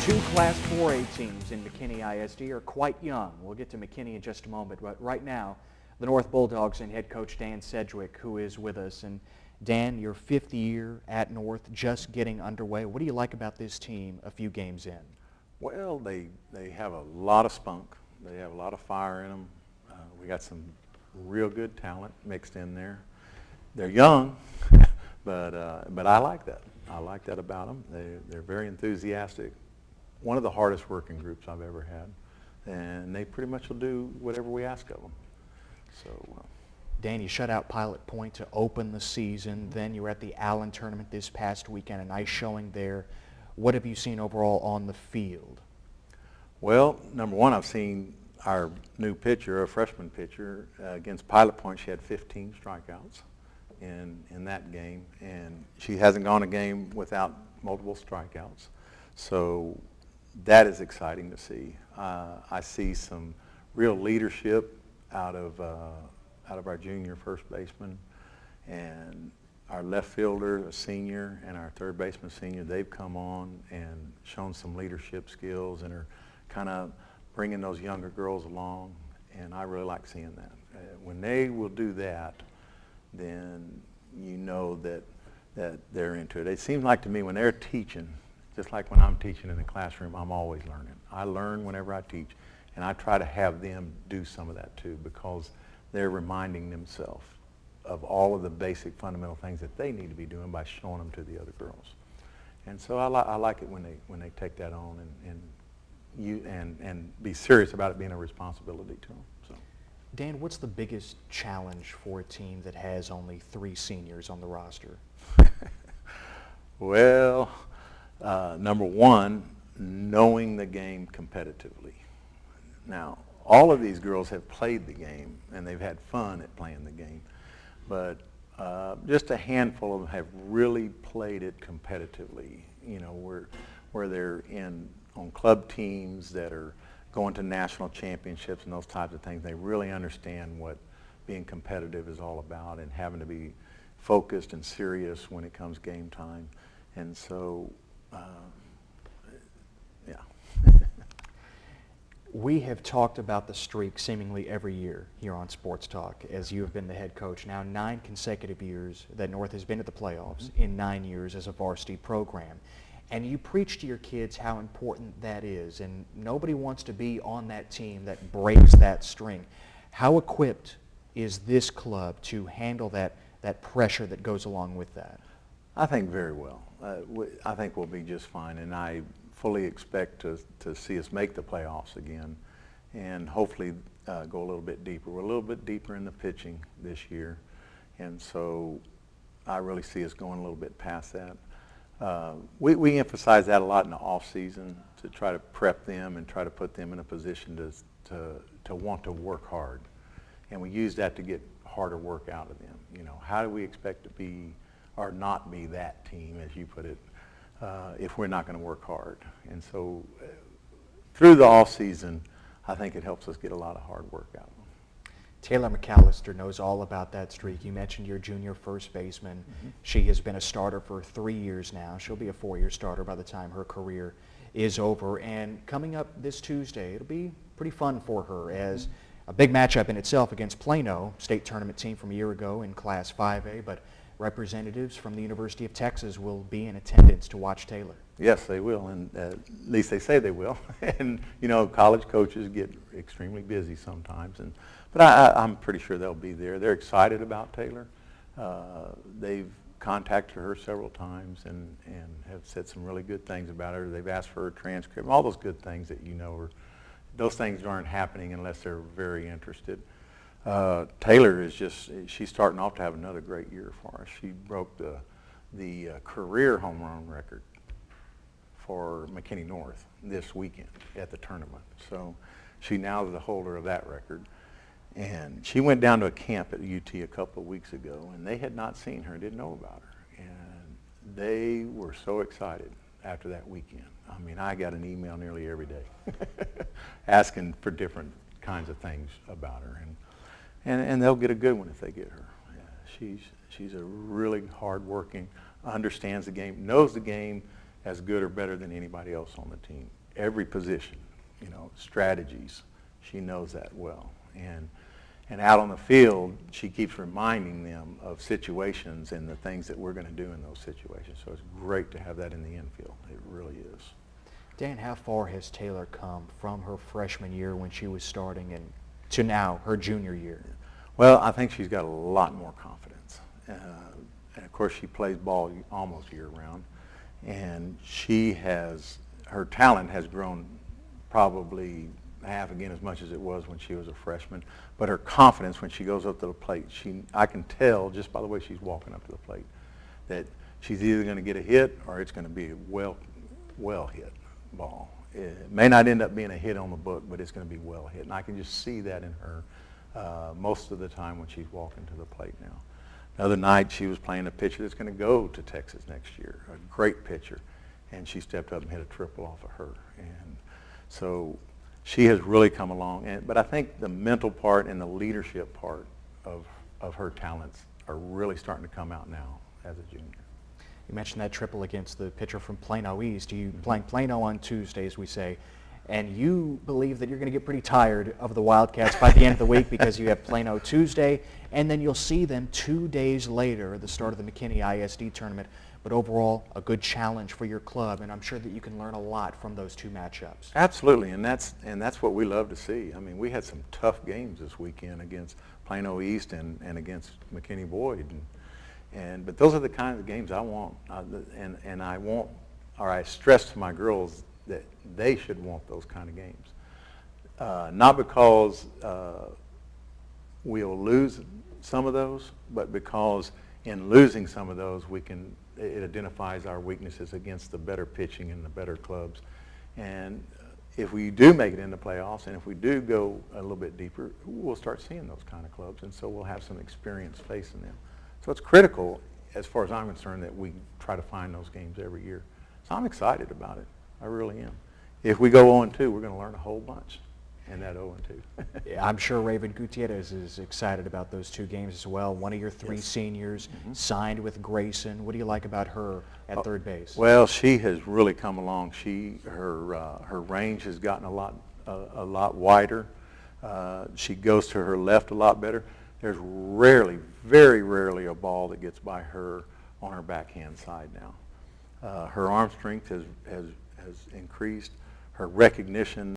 Two Class 4A teams in McKinney ISD are quite young. We'll get to McKinney in just a moment, but right now, the North Bulldogs and head coach Dan Sedgwick, who is with us. And Dan, your fifth year at North, just getting underway. What do you like about this team a few games in? Well, they have a lot of spunk. They have a lot of fire in them. We got some real good talent mixed in there. They're young, but I like that. I like that about them. They're very enthusiastic. One of the hardest working groups I've ever had, and they pretty much will do whatever we ask of them. So, Dan, you shut out Pilot Point to open the season. Then you were at the Allen tournament this past weekend, a nice showing there. What have you seen overall on the field? Well, number one, I've seen our new pitcher, a freshman pitcher, against Pilot Point. She had 15 strikeouts in that game, and she hasn't gone a game without multiple strikeouts. So that is exciting to see. I see some real leadership out of our junior first baseman, and our left fielder, a senior, and our third baseman, senior. They've come on and shown some leadership skills and are kind of bringing those younger girls along, and I really like seeing that. When they will do that, then you know that they're into it. It seems like to me when they're teaching, just like when I'm teaching in the classroom, I'm always learning. I learn whenever I teach, and I try to have them do some of that too, because they're reminding themselves of all of the basic fundamental things that they need to be doing by showing them to the other girls. And so I like it when they take that on and be serious about it being a responsibility to them. So. Dan, what's the biggest challenge for a team that has only 3 seniors on the roster? Well, number one, knowing the game competitively. Now, all of these girls have played the game, and they've had fun at playing the game. But just a handful of them have really played it competitively, you know, where they're on club teams that are going to national championships and those types of things. They really understand what being competitive is all about and having to be focused and serious when it comes game time. And so, yeah. We have talked about the streak seemingly every year here on Sports Talk as you have been the head coach. Now 9 consecutive years that North has been to the playoffs in 9 years as a varsity program. And you preach to your kids how important that is, and nobody wants to be on that team that breaks that string. How equipped is this club to handle that pressure that goes along with that? I think very well. I think we'll be just fine, and I fully expect to see us make the playoffs again and hopefully go a little bit deeper. We're a little bit deeper in the pitching this year, and so I really see us going a little bit past that. We emphasize that a lot in the off season to try to prep them and try to put them in a position to want to work hard, and we use that to get harder work out of them. You know, how do we expect to be or not be that team, as you put it, if we're not going to work hard? And so through the off season, I think it helps us get a lot of hard work out of them. Taylor McAllister knows all about that streak. You mentioned your junior first baseman. Mm-hmm. She has been a starter for 3 years now. She'll be a 4-year starter by the time her career is over. And coming up this Tuesday, it'll be pretty fun for her as a big matchup in itself against Plano, state tournament team from a year ago in Class 5A, but representatives from the University of Texas will be in attendance to watch Taylor. Yes, they will, and at least they say they will. And, you know, college coaches get extremely busy sometimes, but I'm pretty sure they'll be there. They're excited about Taylor. They've contacted her several times and have said some really good things about her. They've asked for her transcript, all those good things that you know. Those things aren't happening unless they're very interested. Taylor is she's starting off to have another great year for us. She broke the career home run record for McKinney North this weekend at the tournament. So she now is the holder of that record. And she went down to a camp at UT a couple of weeks ago, and they had not seen her, didn't know about her. And they were so excited after that weekend. I mean, I got an email nearly every day asking for different kinds of things about her. And they'll get a good one if they get her. Yeah, she's a really hard-working, understands the game, knows the game, as good or better than anybody else on the team. Every position, strategies, she knows that well. And out on the field, she keeps reminding them of situations and the things that we're going to do in those situations. So it's great to have that in the infield. It really is. Dan, how far has Taylor come from her freshman year when she was starting and to now, her junior year? Well, I think she's got a lot more confidence. And of course, she plays ball almost year-round. And her talent has grown probably half again as much as it was when she was a freshman. But her confidence when she goes up to the plate, I can tell just by the way she's walking up to the plate that she's either going to get a hit or it's going to be a well hit ball. It may not end up being a hit on the book, but it's going to be well hit. And I can just see that in her most of the time when she's walking to the plate now. The other night she was playing a pitcher that's going to go to Texas next year, a great pitcher, and she stepped up and hit a triple off of her. And so she has really come along. But I think the mental part and the leadership part of her talents are really starting to come out now as a junior. You mentioned that triple against the pitcher from Plano East. You playing Plano on Tuesdays, we say, and you believe that you're going to get pretty tired of the Wildcats by the end of the week because you have Plano Tuesday, and then you'll see them 2 days later at the start of the McKinney ISD tournament. But overall, a good challenge for your club, and I'm sure that you can learn a lot from those two matchups. Absolutely, and that's what we love to see. I mean, we had some tough games this weekend against Plano East and against McKinney Boyd. But those are the kinds of games I want, and I want, or I stress to my girls that they should want those kind of games. Not because we'll lose some of those, but because in losing some of those, it identifies our weaknesses against the better pitching and the better clubs. And if we do make it into playoffs, and if we do go a little bit deeper, we'll start seeing those kind of clubs, and so we'll have some experience facing them. So it's critical, as far as I'm concerned, that we try to find those games every year. So I'm excited about it. I really am. If we go 0-2, we're going to learn a whole bunch in that 0-2. Yeah, I'm sure Raven Gutierrez is excited about those two games as well. One of your three seniors signed with Grayson. What do you like about her at third base? Well, she has really come along. Her range has gotten a lot wider. She goes to her left a lot better. There's very rarely a ball that gets by her on her backhand side now. Her arm strength has increased. Her recognition